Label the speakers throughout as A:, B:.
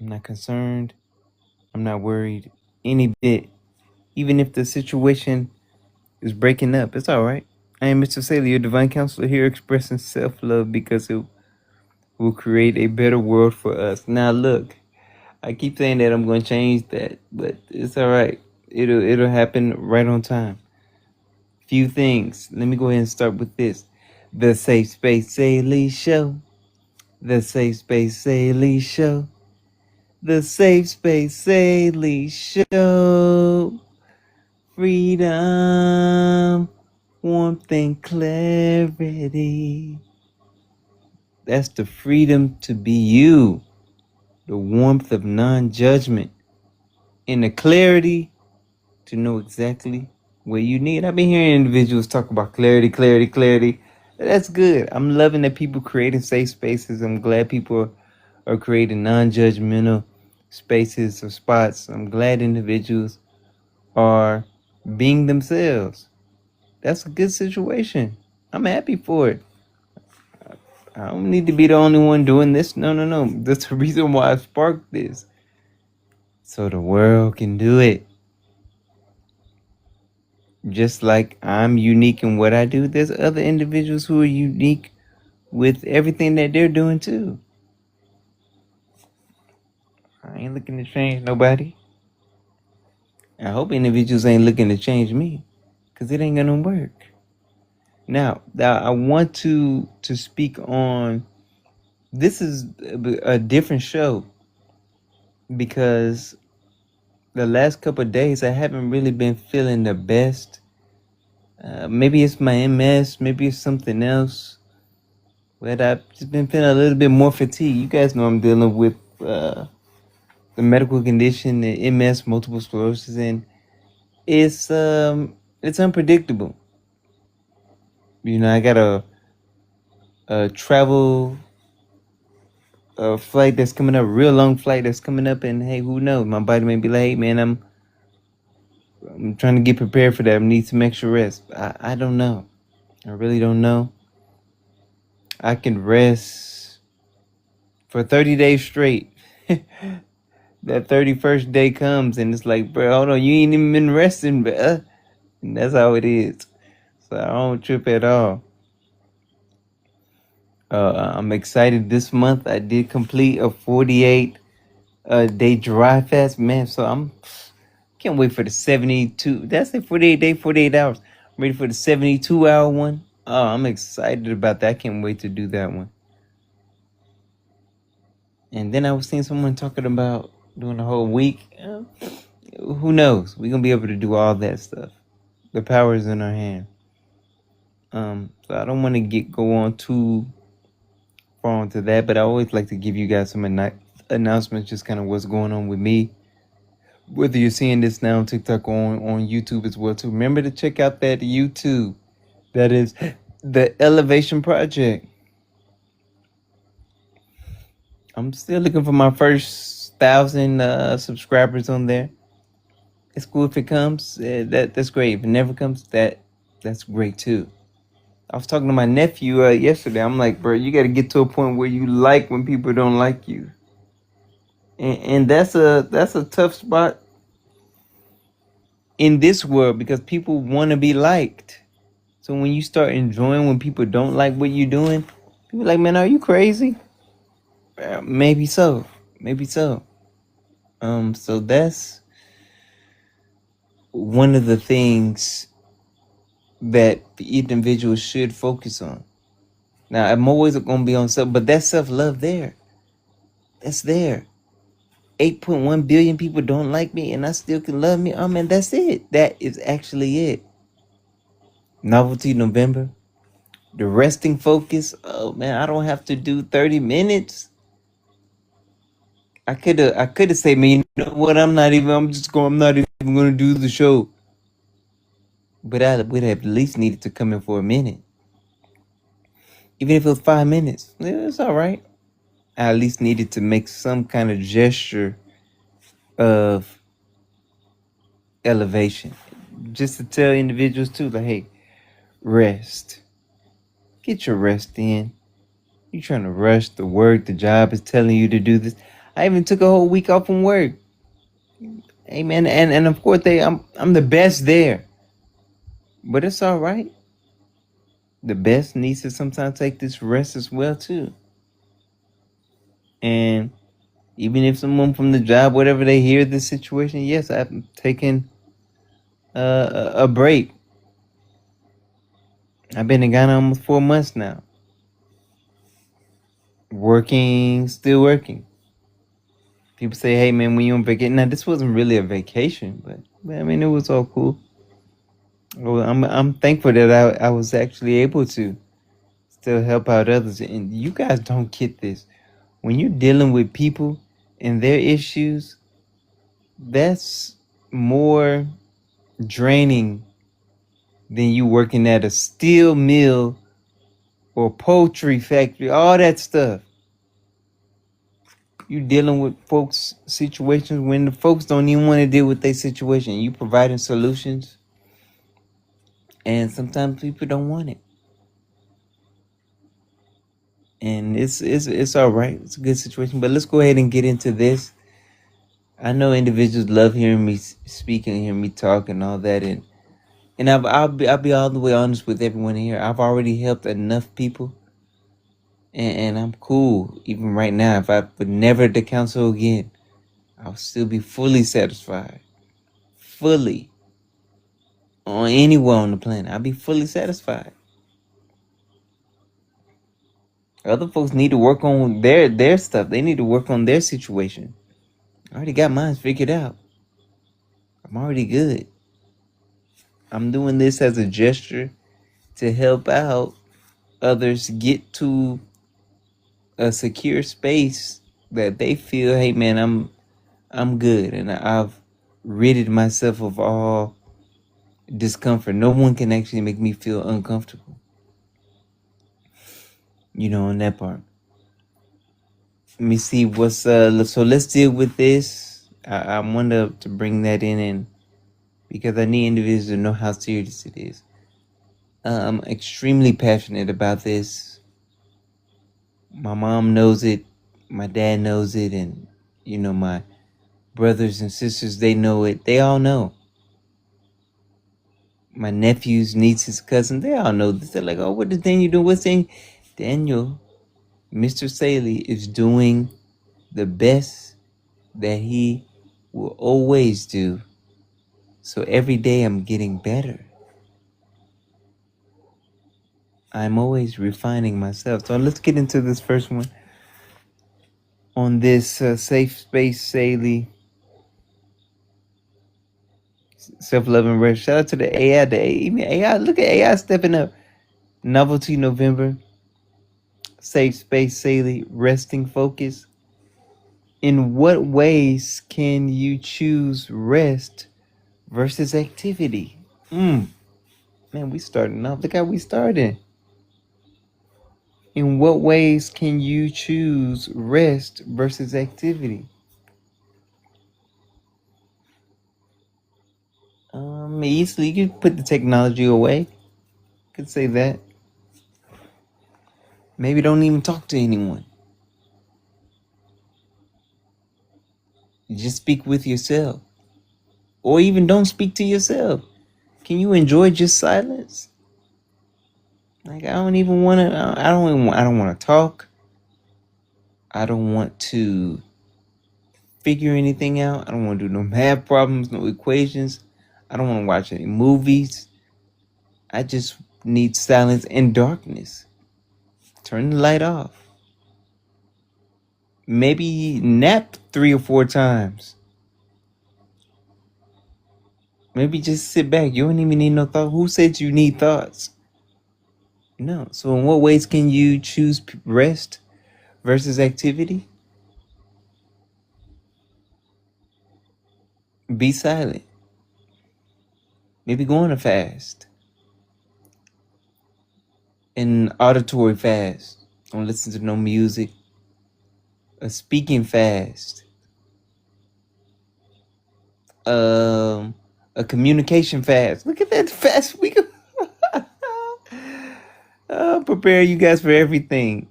A: I'm not concerned. I'm not worried any bit. Even if the situation is breaking up, it's all right. I am Mr. Saylee, your divine counselor here expressing self-love because it will create a better world for us. Now look, I keep saying that I'm going to change that, but it's all right. It'll happen right on time. Few things. Let me go ahead and start with this. The Safe Space Saylee Show. The Safe Space Saylee Show. The Safe Space Saylee Show. Freedom, warmth, and clarity. That's the freedom to be you. The warmth of non-judgment. And the clarity to know exactly what you need. I've been hearing individuals talk about clarity. That's good. I'm loving that people creating safe spaces. I'm glad people are creating non-judgmental spaces or spots. I'm glad individuals are being themselves. That's a good situation. I'm happy for it. I don't need to be the only one doing this. No. That's the reason why I sparked this. So the world can do it. Just like I'm unique in what I do, there's other individuals who are unique with everything that they're doing too. I ain't looking to change nobody. I hope individuals ain't looking to change me, because it ain't gonna work. Now I want to speak on, this is a different show, because the last couple of days I haven't really been feeling the best. Maybe it's my MS, maybe it's something else. But I've just been feeling a little bit more fatigue. You guys know I'm dealing with the medical condition, the MS, multiple sclerosis, and it's unpredictable. You know, I got a travel flight that's coming up, a real long flight that's coming up, and hey, who knows? My body may be like, hey man, I'm trying to get prepared for that. I need some extra rest. I don't know. I really don't know. I can rest for 30 days straight. That 31st day comes and it's like, bro, hold on, you ain't even been resting, but and that's how it is. So I don't trip at all. I'm excited. This month I did complete a 48 day dry fast, man. So can't wait for the 72. That's it, 48 day, 48 hours. I'm ready for the 72-hour one. Oh, I'm excited about that. I can't wait to do that one. And then I was seeing someone talking about doing a whole week. Who knows? We're gonna be able to do all that stuff. The power is in our hand. So I don't want to go on too far into that, but I always like to give you guys some announcements, just kind of what's going on with me. Whether you're seeing this now on TikTok or on YouTube as well too. Remember to check out that YouTube. That is the Elevation Project. I'm still looking for my first 1,000 subscribers on there. It's cool if it comes. That's great. If it never comes, that's great too. I was talking to my nephew yesterday. I'm like, bro, you got to get to a point where you like when people don't like you, and that's a tough spot in this world, because people want to be liked. So when you start enjoying when people don't like what you're doing, people are like, man, are you crazy? Maybe so. So that's one of the things that the individual should focus on. Now, I'm always going to be on self, but that's self-love there. That's there. 8.1 billion people don't like me and I still can love me. Oh, man, that's it. That is actually it. Novelty November. The resting focus. Oh, man, I don't have to do 30 minutes. I could have said, man, you know what? I'm not even going to do the show. But I would have at least needed to come in for a minute. Even if it was 5 minutes. It's all right. I at least needed to make some kind of gesture of elevation. Just to tell individuals too, like, hey, rest. Get your rest in. You trying to rush the work, the job is telling you to do this. I even took a whole week off from work. Amen. And of course I'm the best there. But it's all right. The best needs to sometimes take this rest as well too. And even if someone from the job, whatever, they hear this situation, yes, I've taken a break. I've been in Ghana almost 4 months now. Working, still working. People say, "Hey man, when you on vacation?" Now this wasn't really a vacation, but I mean it was all cool. Well, I'm thankful that I was actually able to still help out others. And you guys don't get this. When you're dealing with people and their issues, that's more draining than you working at a steel mill or poultry factory, all that stuff. You dealing with folks' situations when the folks don't even want to deal with their situation. You providing solutions, and sometimes people don't want it. And it's all right. It's a good situation. But let's go ahead and get into this. I know individuals love hearing me speak and hearing me talk and all that, and I'll be all the way honest with everyone here. I've already helped enough people, and I'm cool. Even right now, if I would never at the council again, I'll still be fully satisfied, fully on anywhere on the planet. I'll be fully satisfied. Other folks need to work on their stuff. They need to work on their situation. I already got mine figured out. I'm already good. I'm doing this as a gesture to help out others get to a secure space that they feel, hey man, I'm good, and I've ridded myself of all discomfort. No one can actually make me feel uncomfortable. On that part. Let me see what's so let's deal with this. I want to bring that in, and because I need individuals to know how serious it is. I'm extremely passionate about this. My mom knows it, my dad knows it, and my brothers and sisters, they know it. They all know. My nephews, nieces, cousins, they all know this. They're like, "Oh, what is Daniel doing? What's Daniel?" Daniel, Mr. Saylee, is doing the best that he will always do. So every day I'm getting better. I'm always refining myself. So let's get into this first one. On this safe space, Saylee, self-love and rest. Shout out to the AI. Even AI, look at AI stepping up. Novelty November. Safe space, Saylee, resting focus. In what ways can you choose rest versus activity? Man, we starting off. Look how we started. In what ways can you choose rest versus activity? Easily, you can put the technology away. Could say that. Maybe don't even talk to anyone. Just speak with yourself. Or even don't speak to yourself. Can you enjoy just silence? Like, I don't even want to, I don't want to talk. I don't want to figure anything out. I don't want to do no math problems, no equations. I don't want to watch any movies. I just need silence and darkness. Turn the light off. Maybe nap 3 or 4 times. Maybe just sit back. You don't even need no thought. Who said you need thoughts? No. So in what ways can you choose rest versus activity? Be silent. Maybe go on a fast. An auditory fast. Don't listen to no music. A speaking fast. A communication fast. Look at that fast. We can prepare you guys for everything.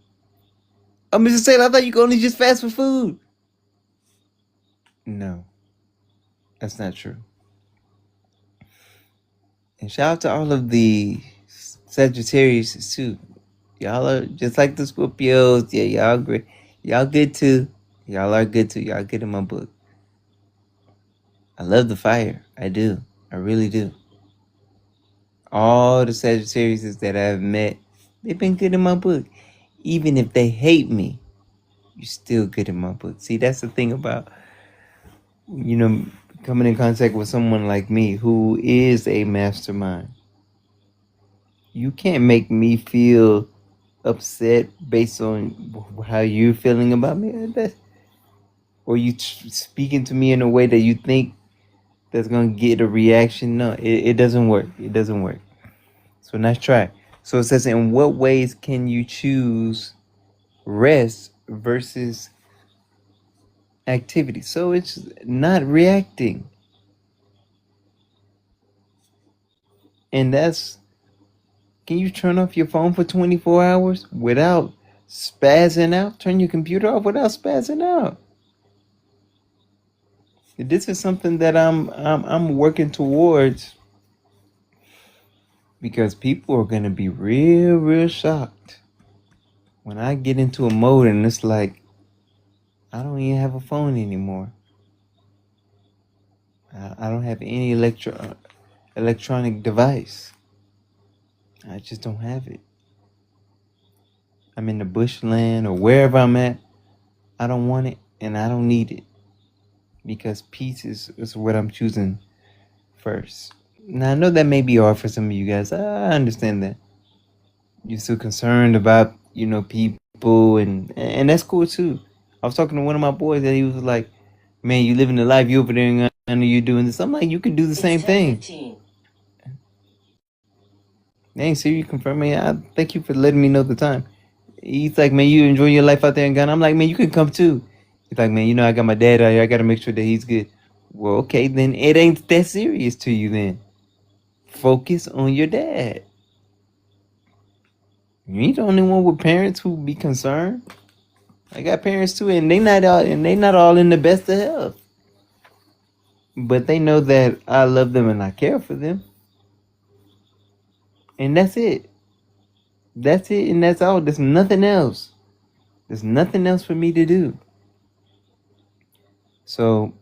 A: Oh, Mr. Taylor, I thought you could only just fast for food. No, that's not true. And shout out to all of the Sagittarius too. Y'all are just like the Scorpios. Yeah, y'all great. Y'all good too. Y'all are good too. Y'all good in my book. I love the fire. I do. I really do. All the Sagittarius that I've met, they've been good in my book. Even if they hate me, you're still good in my book. See, that's the thing about, coming in contact with someone like me who is a mastermind. You can't make me feel upset based on how you're feeling about me. Or you speaking to me in a way that you think that's going to get a reaction. No, it doesn't work. It doesn't work. So nice try. So it says, in what ways can you choose rest versus activity? So it's not reacting. And that's, can you turn off your phone for 24 hours without spazzing out? Turn your computer off without spazzing out. This is something that I'm working towards, because people are gonna be real shocked when I get into a mode and it's like I don't even have a phone anymore. I don't have any electronic device. I just don't have it. I'm in the bushland or wherever I'm at. I don't want it and I don't need it, because peace is what I'm choosing first. Now I know that may be hard for some of you guys. I understand that. You're still concerned about, people, and that's cool too. I was talking to one of my boys and he was like, man, you living the life, you over there and I know you're doing this. I'm like, you can do the same thing. Dang, so you confirm me. I thank you for letting me know the time. He's like, man, you enjoying your life out there in Ghana? I'm like, man, you can come too. He's like, man, I got my dad out here. I got to make sure that he's good. Well, okay, then it ain't that serious to you then. Focus on your dad. You ain't the only one with parents who be concerned. I got parents too, and they not all in the best of health. But they know that I love them and I care for them. And that's it. That's it and that's all. There's nothing else. There's nothing else for me to do. So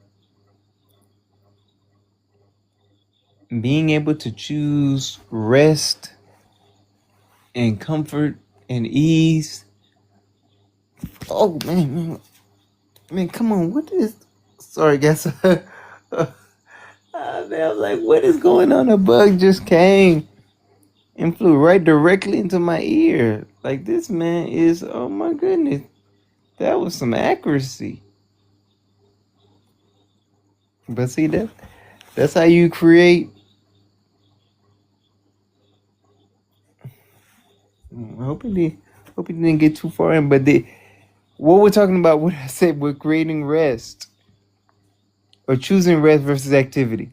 A: being able to choose rest and comfort and ease. Oh man, come on! What is? Sorry, guys. Man, I was like, what is going on? A bug just came and flew right directly into my ear. Like, this man is, oh my goodness, that was some accuracy. But see, that's how you create. I hope he didn't get too far in. But what we're talking about, what I said, we're creating rest or choosing rest versus activity.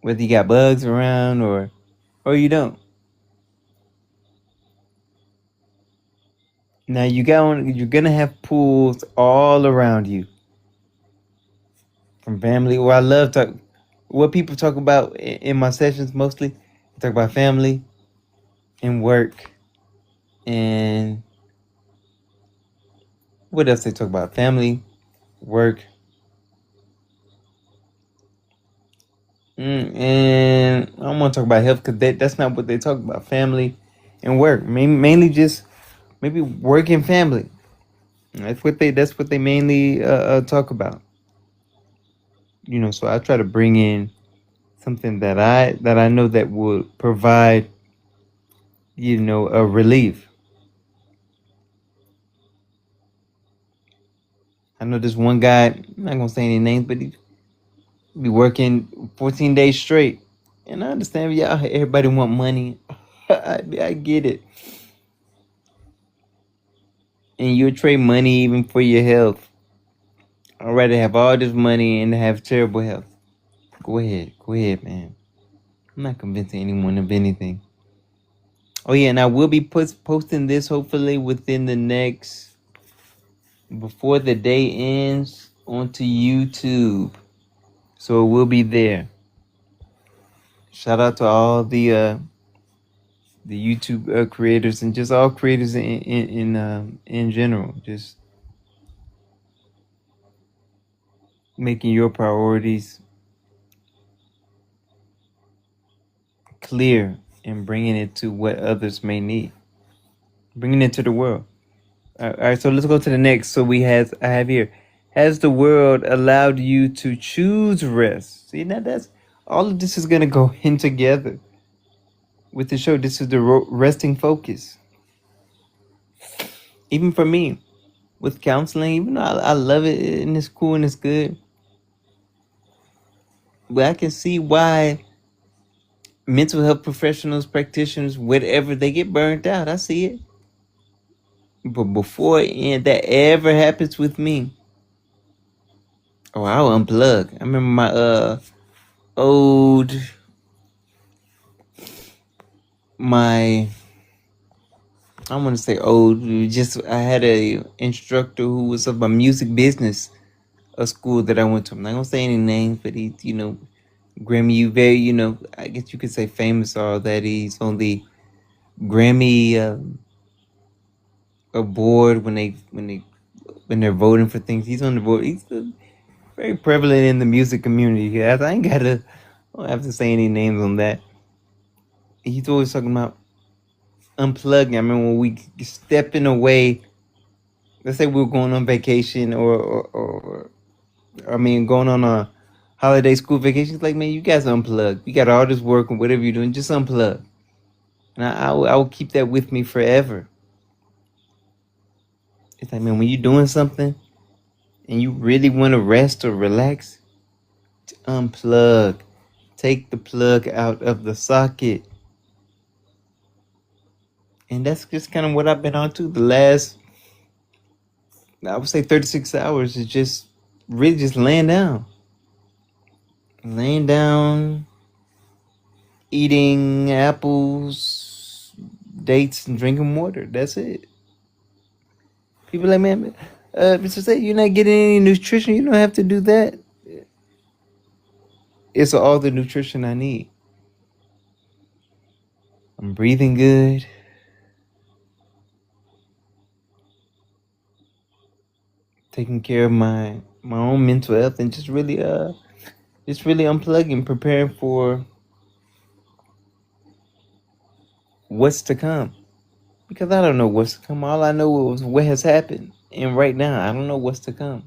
A: Whether you got bugs around or you don't. Now you're gonna have pools all around you. From family, or I love what people talk about in my sessions mostly. I talk about family and work, and what else they talk about? Family, work, and I don't want to talk about health because that's not what they talk about. Family and work, mainly just maybe work and family. That's what they mainly talk about. So I try to bring in something that I know that will provide, a relief. I know this one guy, I'm not gonna say any names, but he be working 14 days straight. And I understand, y'all, everybody want money. I get it. And you'll trade money even for your health. I'd rather have all this money and have terrible health. Go ahead, man. I'm not convincing anyone of anything. Oh yeah, and I will be posting this hopefully within the next, before the day ends, onto YouTube. So it will be there. Shout out to all the YouTube creators and just all creators in general. Just making your priorities clear and bringing it to what others may need, bringing it to the world. All right, so let's go to the next. So I have here, has the world allowed you to choose rest? See, now that's all of this is gonna go in together with the show. This is the resting focus. Even for me, with counseling, even though I love it and it's cool and it's good, but I can see why mental health professionals, practitioners, whatever, they get burnt out. I see it. But before that ever happens with me, oh, I'll unplug. I remember my old my I don't want to say old. Just I had a instructor who was of a music business, a school that I went to. I'm not gonna say any names, but he, Grammy, very, I guess you could say famous. All that he's on the Grammy award when they're voting for things. He's on the board. He's very prevalent in the music community. I ain't gotta. I don't have to say any names on that. He's always talking about unplugging. I remember when we stepping away. Let's say we were going on vacation or going on a holiday school vacation. It's like, man, you guys unplug. You got all this work and whatever you're doing, just unplug. And I will keep that with me forever. It's like, man, when you're doing something and you really want to rest or relax, unplug. Take the plug out of the socket. And that's just kind of what I've been on to the last, I would say 36 hours, is just really just laying down. Laying down, eating apples, dates, and drinking water. That's it. People like, man, Mr. Say, you're not getting any nutrition. You don't have to do that. It's all the nutrition I need. I'm breathing good. Taking care of my own mental health and just really unplugging, preparing for what's to come. Because I don't know what's to come. All I know is what has happened. And right now, I don't know what's to come.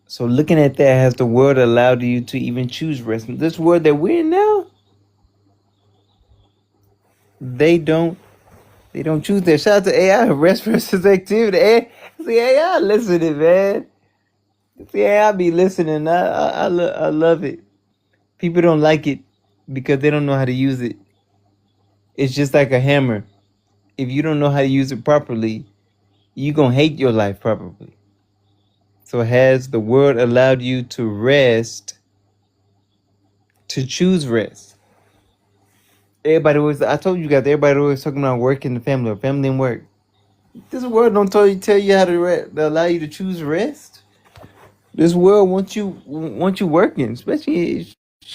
A: So looking at that, has the world allowed you to even choose rest? This world that we're in now, they don't choose that. Shout out to AI, rest versus activity. See, AI listening, man. See, AI be listening. I love it. People don't like it because they don't know how to use it. It's just like a hammer. If you don't know how to use it properly, you're going to hate your life probably. So has the world allowed you to rest, to choose rest? I told you guys, everybody always talking about work and the family, or family and work. This world don't tell you how to allow you to choose rest. This world wants you working, especially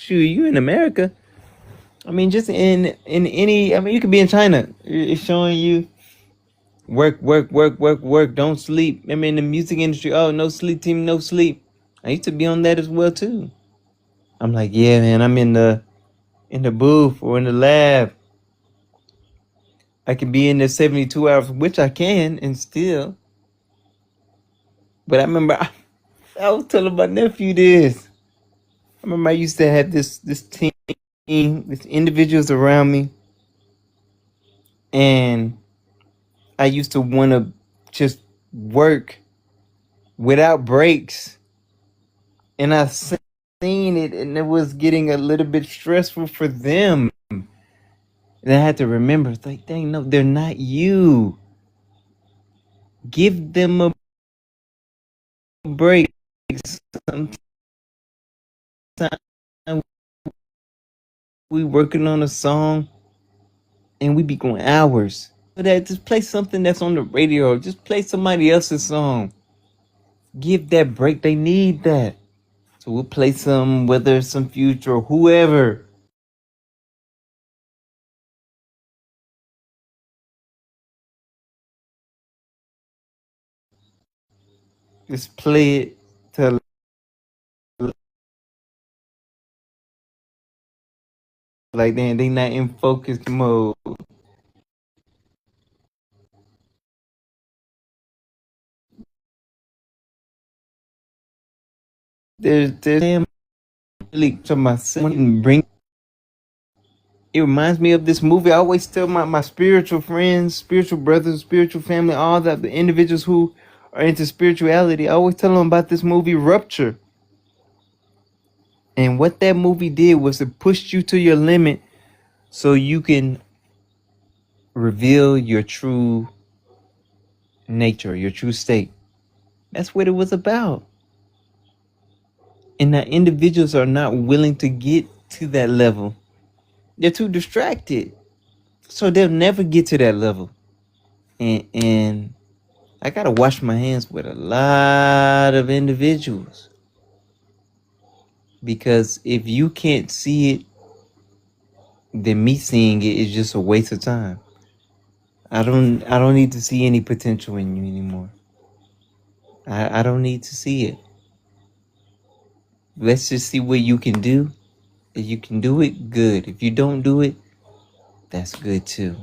A: you in America. I mean, just in any, I mean, you could be in China. It's showing you work, work, work, work, work. Don't sleep. I mean, in the music industry, oh, no sleep, team, no sleep. I used to be on that as well too. I'm like, yeah, man, I'm in the booth or in the lab. I can be in there 72 hours, which I can, and still. But I remember I was telling my nephew this. I remember I used to have this team, these individuals around me, and I used to want to just work without breaks. And I seen it, and it was getting a little bit stressful for them. And I had to remember, it's like, dang, no, they're not you. Give them a break. Sometimes we working on a song and we be going hours. that. Just play something that's on the radio. Just play somebody else's song. Give that break. They need that. So we'll play some, whether it's some Future or whoever. Just play it till like they not in focus mode. There's really to my son bring. It reminds me of this movie. I always tell my spiritual friends, spiritual brothers, spiritual family, all that the individuals who are into spirituality. I always tell them about this movie Rupture. And what that movie did was it pushed you to your limit so you can reveal your true nature, your true state. That's what it was about. And that individuals are not willing to get to that level. They're too distracted. So they'll never get to that level. And I gotta wash my hands with a lot of individuals. Because if you can't see it, then me seeing it is just a waste of time. I don't need to see any potential in you anymore. I don't need to see it. Let's just see what you can do. If you can do it, good. If you don't do it, that's good too.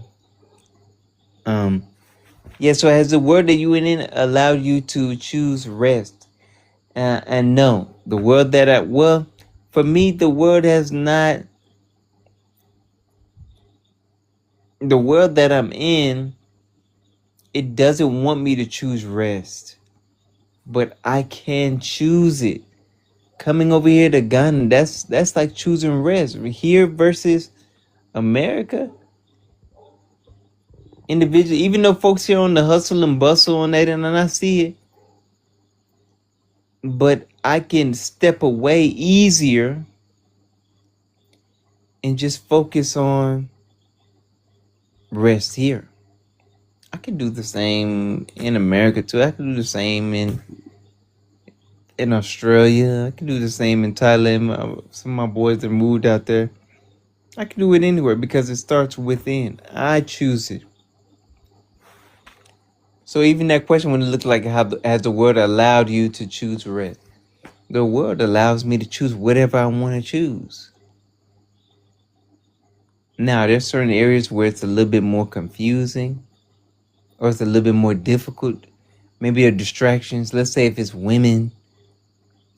A: Yeah, so has the word that you went in allowed you to choose rest? And no, the word that for me, the word has not, the world that I'm in, it doesn't want me to choose rest. But I can choose it. Coming over here to Ghana, that's like choosing rest. Here versus America, individual, even though folks here on the hustle and bustle on that, and I see it, but I can step away easier and just focus on rest here. I can do the same in America too. I can do the same in Australia. I can do the same in Thailand. Some of my boys that moved out there. I can do it anywhere because it starts within. I choose it. So even that question, when it looked like has the word allowed you to choose rest? The word allows me to choose whatever I want to choose. Now, there's certain areas where it's a little bit more confusing or it's a little bit more difficult. Maybe there are distractions. Let's say if it's women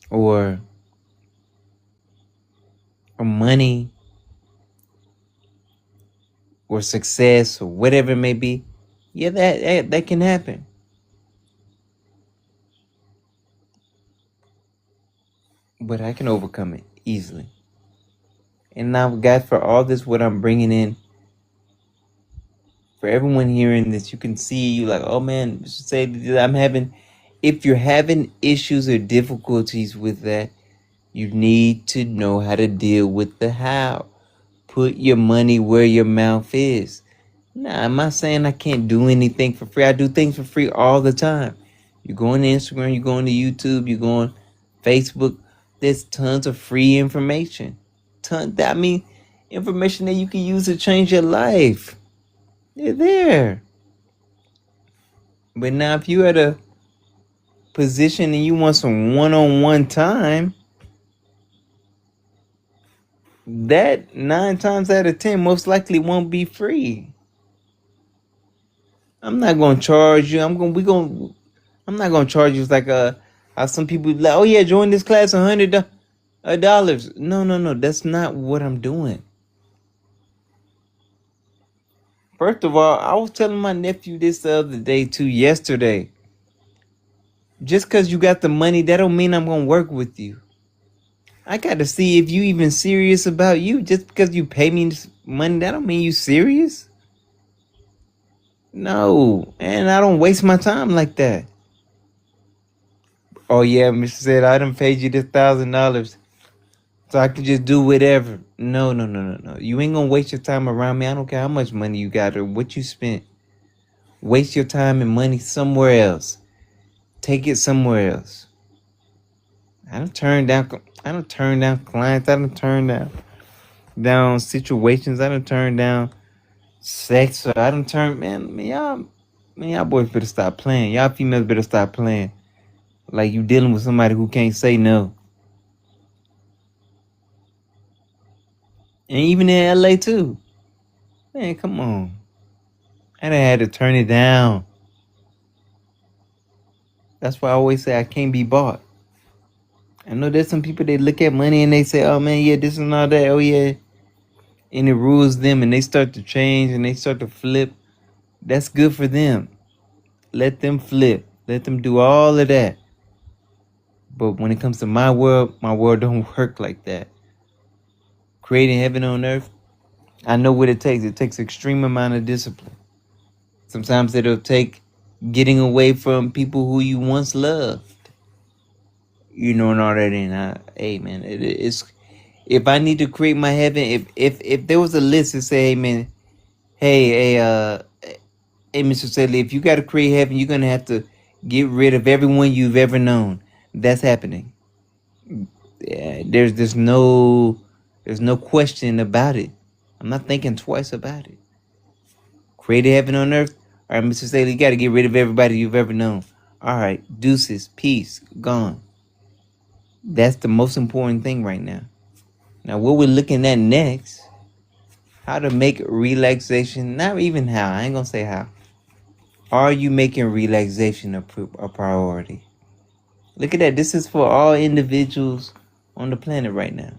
A: or money or success or whatever it may be. Yeah, that can happen. But I can overcome it easily. And now, God, for all this, what I'm bringing in, for everyone hearing this, you can see, you like, oh man, say I'm having, if you're having issues or difficulties with that, you need to know how to deal with the how. Put your money where your mouth is. Nah, I'm not saying I can't do anything for free. I do things for free all the time. You go on Instagram, you go on to YouTube, you go on Facebook. There's tons of free information. Information that you can use to change your life. They're there. But now if you're at a position and you want some one-on-one time, that 9 times out of 10 most likely won't be free. I'm not gonna charge you. I'm not gonna charge you like how some people like, oh yeah, join this class $100. No. That's not what I'm doing. First of all, I was telling my nephew this the other day too, yesterday. Just cause you got the money, that don't mean I'm gonna work with you. I gotta see if you even serious about you. Just because you pay me this money, that don't mean you serious. No, and I don't waste my time like that. Oh yeah, Mr. Said I done paid you this $1,000, so I can just do whatever. No. You ain't gonna waste your time around me. I don't care how much money you got or what you spent. Waste your time and money somewhere else. Take it somewhere else. I don't turn down clients. I don't turn down situations. I don't turn down sex. Or I don't turn y'all boys better stop playing. Y'all females better stop playing. Like you dealing with somebody who can't say no. And even in LA too. Man, come on. I done had to turn it down. That's why I always say I can't be bought. I know there's some people that look at money and they say, oh man, yeah, this and all that. Oh yeah. And it rules them and they start to change and they start to flip. That's good for them. Let them flip. Let them do all of that. But when it comes to my world don't work like that. Creating heaven on earth, I know what it takes. It takes extreme amount of discipline. Sometimes it'll take getting away from people who you once loved. You know, and all that. And hey, man, it's if I need to create my heaven, if there was a list to say, hey, man, hey, Mr. Saylee, if you got to create heaven, you're gonna have to get rid of everyone you've ever known. That's happening. Yeah, there's no question about it. I'm not thinking twice about it. Create heaven on earth. All right, Mr. Saylee, you got to get rid of everybody you've ever known. All right, deuces, peace, gone. That's the most important thing right now. Now, what we're looking at next, how to make relaxation, not even how, I ain't going to say how. Are you making relaxation a priority? Look at that. This is for all individuals on the planet right now.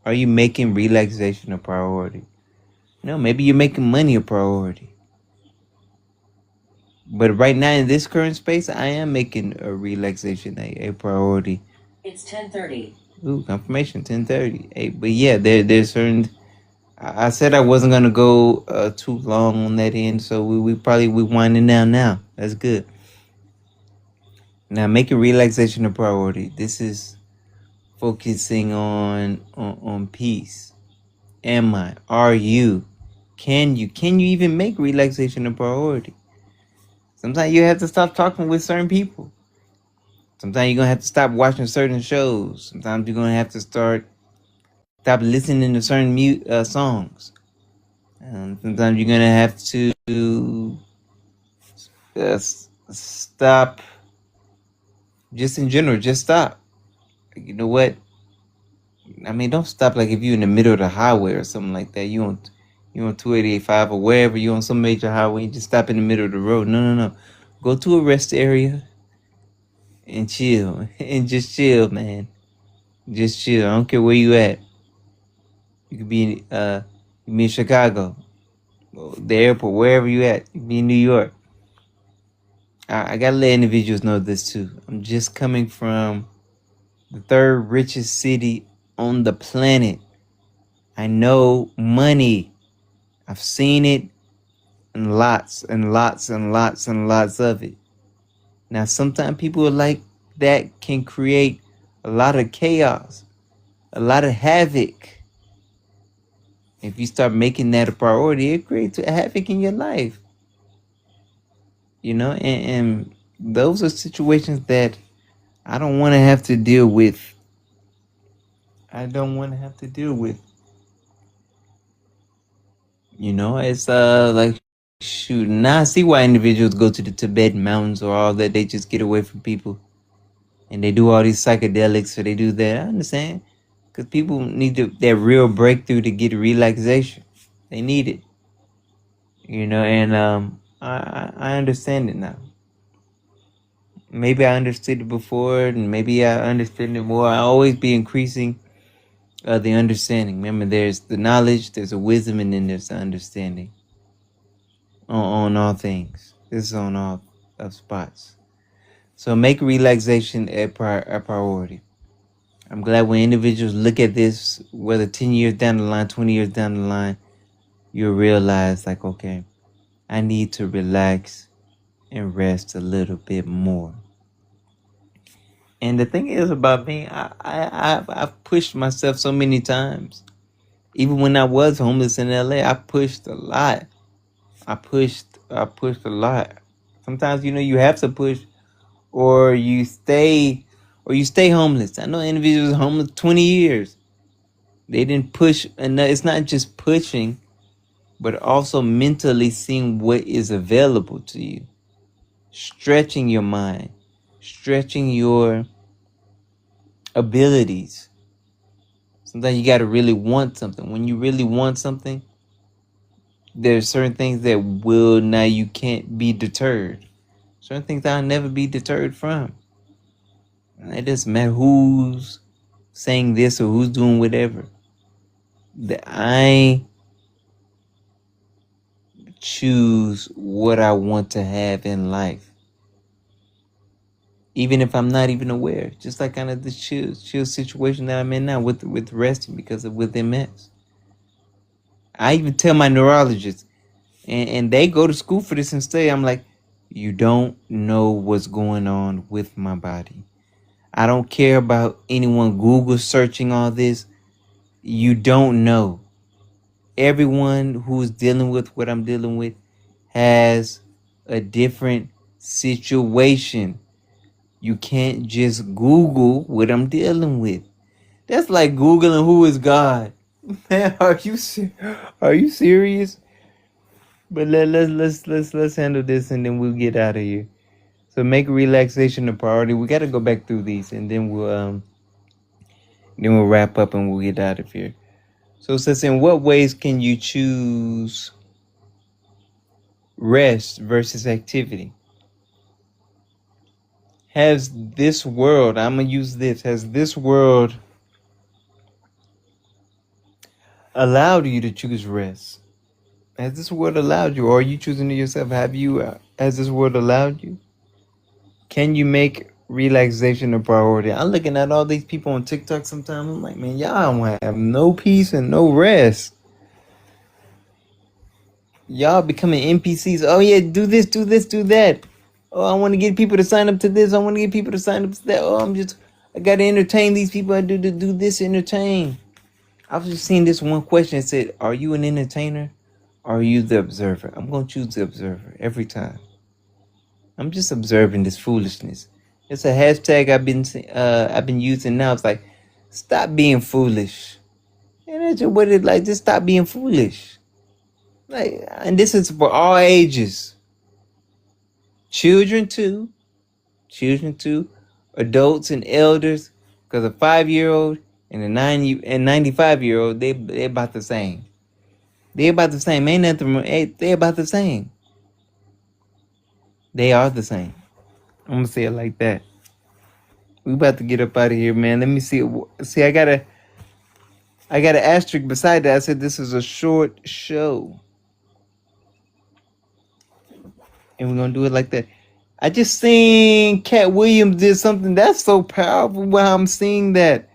A: Are you making relaxation a priority? No, maybe you're making money a priority. But right now in this current space, I am making a relaxation a priority.
B: It's 10:30.
A: Ooh, confirmation, 10:30. Hey, but yeah, there's certain. I said I wasn't gonna go too long on that end, so we winding down now. That's good. Now, making relaxation a priority. This is focusing on peace. Am I? Are you? Can you even make relaxation a priority? Sometimes you have to stop talking with certain people. Sometimes you're going to have to stop watching certain shows. Sometimes you're going to have to stop listening to certain songs. Sometimes you're going to have to stop. Just in general, just stop. You know what? I mean, don't stop like if you're in the middle of the highway or something like that. You on 285 or wherever, you're on some major highway, you just stop in the middle of the road. No. Go to a rest area and chill. And just chill, man. Just chill. I don't care where you at. You could be in Chicago, the airport, wherever you at. You could be in New York. I gotta let individuals know this too. I'm just coming from the third richest city on the planet. I know money. I've seen it, and lots and lots and lots and lots of it. Now, sometimes people like that can create a lot of chaos, a lot of havoc. If you start making that a priority, it creates a havoc in your life. You know, and those are situations that I don't want to have to deal with. You know, it's like shoot. Now I see why individuals go to the Tibetan mountains or all that. They just get away from people, and they do all these psychedelics. So they do that. I understand, because people need that real breakthrough to get relaxation. They need it. You know, and I understand it now. Maybe I understood it before, and maybe I understand it more. I always be increasing the understanding. Remember, there's the knowledge, there's a wisdom, and then there's the understanding on all things. This is on all spots. So make relaxation a priority. I'm glad when individuals look at this, whether 10 years down the line, 20 years down the line, you'll realize like, okay, I need to relax and rest a little bit more. And the thing is about me, I've pushed myself so many times. Even when I was homeless in LA, I pushed a lot. I pushed I pushed a lot. Sometimes you have to push, or you stay homeless. I know individuals homeless 20 years. They didn't push enough. It's not just pushing, but also mentally seeing what is available to you, stretching your mind, stretching your abilities. Sometimes you got to really want something. When you really want something, there's certain things that you can't be deterred. Certain things I'll never be deterred from. It doesn't matter who's saying this or who's doing whatever. That I choose what I want to have in life. Even if I'm not even aware. Just like kind of the chill situation that I'm in now with resting because of with MS. I even tell my neurologist, and they go to school for this and stay. I'm like, you don't know what's going on with my body. I don't care about anyone Google searching all this. You don't know. Everyone who's dealing with what I'm dealing with has a different situation. You can't just Google what I'm dealing with. That's like Googling who is God. Man, are you serious? But let's handle this and then we'll get out of here. So make relaxation a priority. We got to go back through these and then we'll wrap up and we'll get out of here. So it says, in what ways can you choose rest versus activity? Has this world allowed you to choose rest? Has this world allowed you, or are you choosing it yourself? Has this world allowed you? Can you make relaxation a priority? I'm looking at all these people on TikTok sometimes. I'm like, man, y'all don't have no peace and no rest. Y'all becoming NPCs. Oh yeah, do this, do this, do that. Oh, I want to get people to sign up to this. I want to get people to sign up to that. Oh, I got to entertain these people. I do this, entertain. I was just seeing this one question. It said, are you an entertainer or are you the observer? I'm going to choose the observer every time. I'm just observing this foolishness. It's a hashtag I've been using now. It's like, stop being foolish. And that's just what it like. Just stop being foolish. Like, and this is for all ages. Children too, adults and elders. Because a 5-year-old and a 95-year-old, they about the same. They about the same. Ain't nothing. They about the same. They are the same. I'm gonna say it like that. We about to get up out of here, man. Let me see. See, I got an asterisk beside that. I said this is a short show, and we're gonna do it like that. I just seen Cat Williams did something that's so powerful. While I'm seeing that,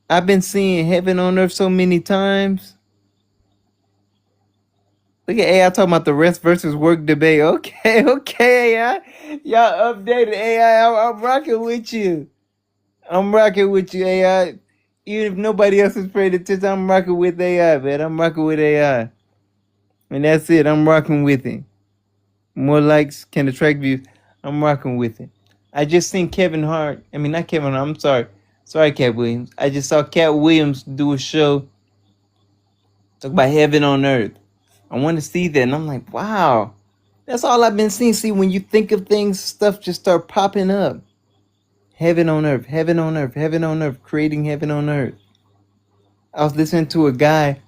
A: I've been seeing Heaven on Earth so many times. Look at AI talking about the rest versus work debate. Okay, AI. Y'all updated AI. I'm rocking with you. AI. Even if nobody else is paying attention, I'm rocking with AI, man. I'm rocking with AI. And that's it. I'm rocking with it. More likes can attract views. I'm rocking with it. I just seen Kevin Hart. I mean, not Kevin Hart. I'm sorry. Sorry, Cat Williams. I just saw Cat Williams do a show talk about heaven on earth. I want to see that. And I'm like, wow. That's all I've been seeing. See, when you think of things, stuff just start popping up. Heaven on earth, heaven on earth, heaven on earth, creating heaven on earth. I was listening to a guy,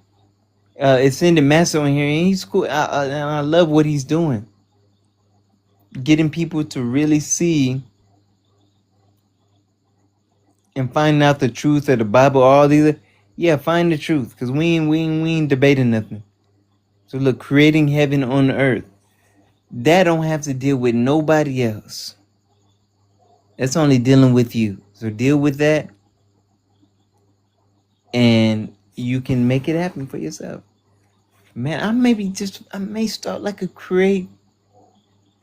A: it's in the master on here, and he's cool. And I love what he's doing. Getting people to really see and finding out the truth of the Bible, all these. Yeah, find the truth, because we ain't debating nothing. So look, creating heaven on earth. That don't have to deal with nobody else. That's only dealing with you. So deal with that, and you can make it happen for yourself. Man, I may start like a create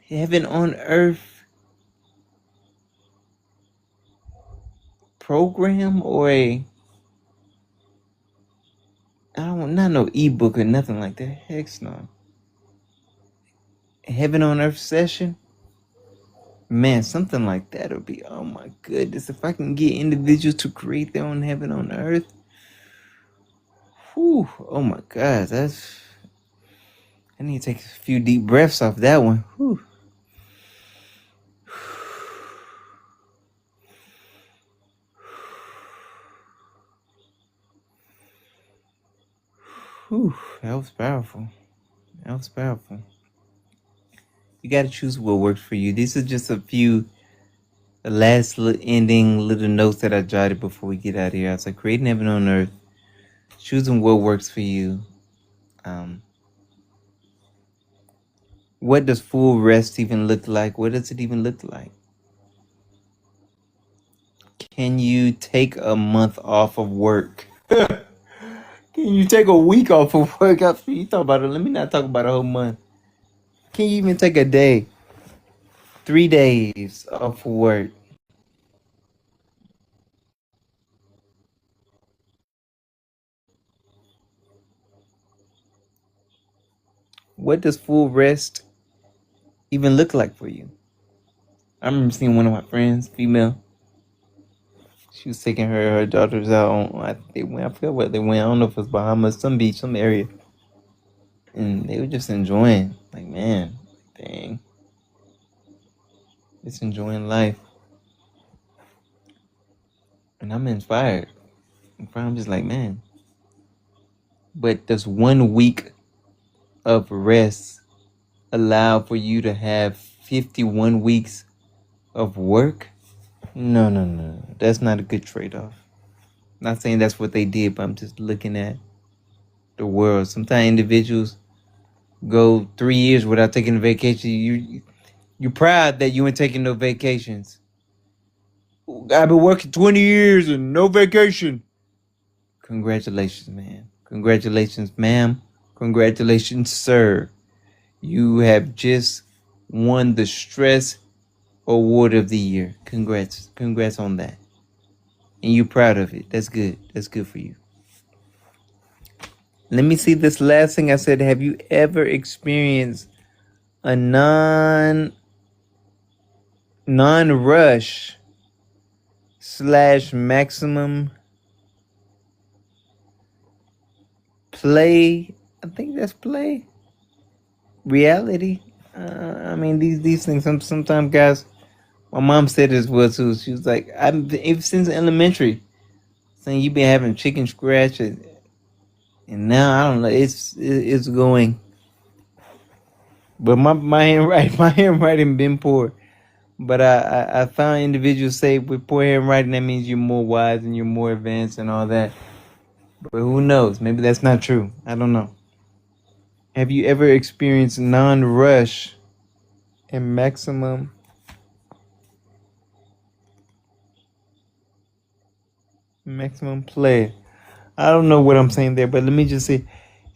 A: heaven on earth program, or not no ebook or nothing like that. Heck no. heaven on earth session. Man, something like that would be, oh my goodness. If I can get individuals to create their own heaven on earth, whew, oh my God, I need to take a few deep breaths off that one. Whew. Whew, that was powerful. That was powerful. You got to choose what works for you. These are just a few last ending little notes that I jotted before we get out of here. I was like, creating heaven on earth, choosing what works for you. What does full rest even look like? What does it even look like? Can you take a month off of work? Can you take a week off of work? You talk about it. Let me not talk about a whole month. Can you even take a day? 3 days off of work? What does full rest even look like for you? I remember seeing one of my friends, female. She was taking her daughters out on, I forgot where they went. I don't know if it was Bahamas, some beach, some area. And they were just enjoying. Like, man, dang. Just enjoying life. And I'm inspired. I'm just like, man. But does 1 week of rest allow for you to have 51 weeks of work? No. That's not a good trade-off. Not saying that's what they did, but I'm just looking at the world. Sometimes individuals go 3 years without taking a vacation. You're proud that you ain't taking no vacations. I've been working 20 years and no vacation. Congratulations, man. Congratulations, ma'am. Congratulations, sir. You have just won the Stress Award of the Year. Congrats. Congrats on that. And you're proud of it. That's good. That's good for you. Let me see this last thing I said. Have you ever experienced a non-rush / maximum play? I think that's play. Reality. I mean, these things. Sometimes, guys. My mom said this well too. She was like, "I've been ever since elementary, saying you been having chicken scratch, and now I don't know. It's going." But my handwriting been poor. But I found individuals say with poor handwriting that means you're more wise and you're more advanced and all that. But who knows? Maybe that's not true. I don't know. Have you ever experienced non-rush and maximum play? I don't know what I'm saying there, but let me just say,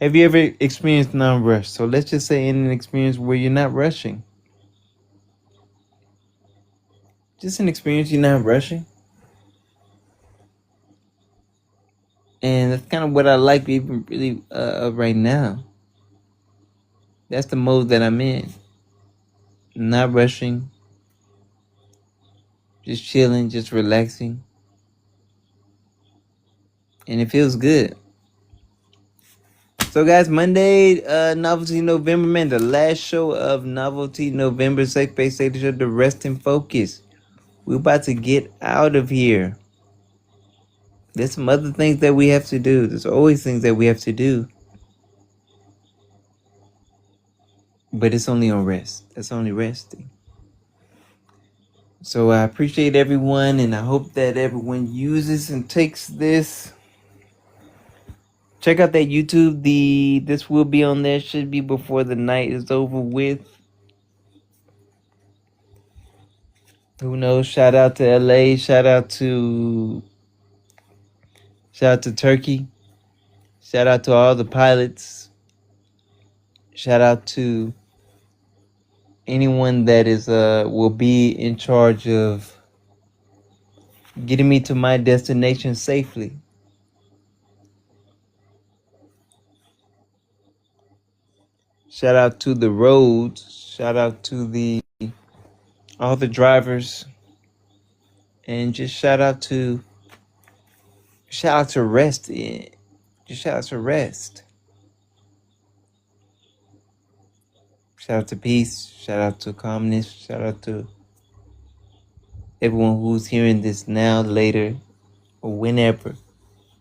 A: have you ever experienced non-rush? So let's just say in an experience where you're not rushing. Just an experience you're not rushing. And that's kind of what I like even really right now. That's the mode that I'm in. Not rushing. Just chilling, just relaxing. And it feels good. So guys, Monday, Novelty November, man, the last show of Novelty November, Safe Space Safety Show, the Rest and Focus. We're about to get out of here. There's some other things that we have to do. There's always things that we have to do. But it's only on rest. That's only resting. So I appreciate everyone, and I hope that everyone uses and takes this. Check out that YouTube. This will be on there. Should be before the night is over with. Who knows? Shout out to LA. Shout out to Turkey. Shout out to all the pilots. Shout out to anyone that is will be in charge of getting me to my destination safely. Shout out to the roads. Shout out to all the drivers. And just shout out to rest. Just shout out to rest. Shout out to peace. Shout out to calmness. Shout out to everyone who's hearing this now, later, or whenever.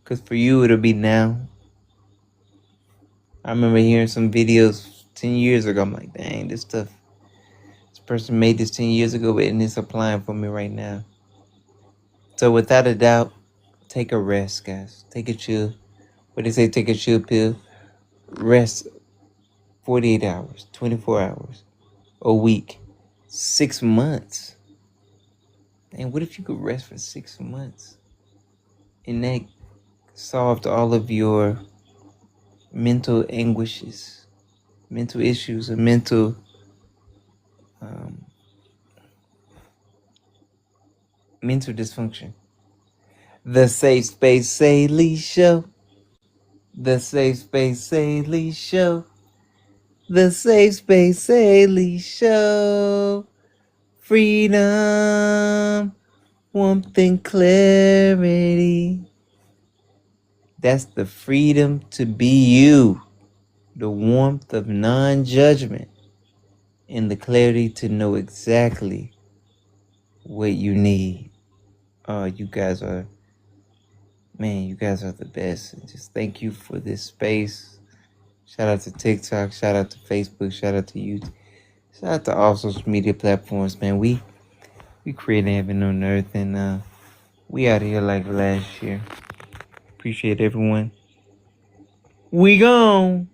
A: Because for you, it'll be now. I remember hearing some videos 10 years ago. I'm like, dang, this person made this 10 years ago, and it's applying for me right now. So without a doubt, take a rest, guys. Take a chill. What they say, take a chill pill. Rest 48 hours, 24 hours, a week, 6 months. And what if you could rest for 6 months? And that solved all of your mental anguishes, mental issues, and mental dysfunction. The Safe Space Saylee Show. The Safe Space Saylee Show. The Safe Space Saylee Show. Freedom, warmth, and clarity. That's the freedom to be you. The warmth of non-judgment. And the clarity to know exactly what you need. Oh, you guys are the best. And just thank you for this space. Shout out to TikTok. Shout out to Facebook. Shout out to YouTube. Shout out to all social media platforms, man. We create heaven on earth, and we out here like last year. Appreciate everyone. We gone.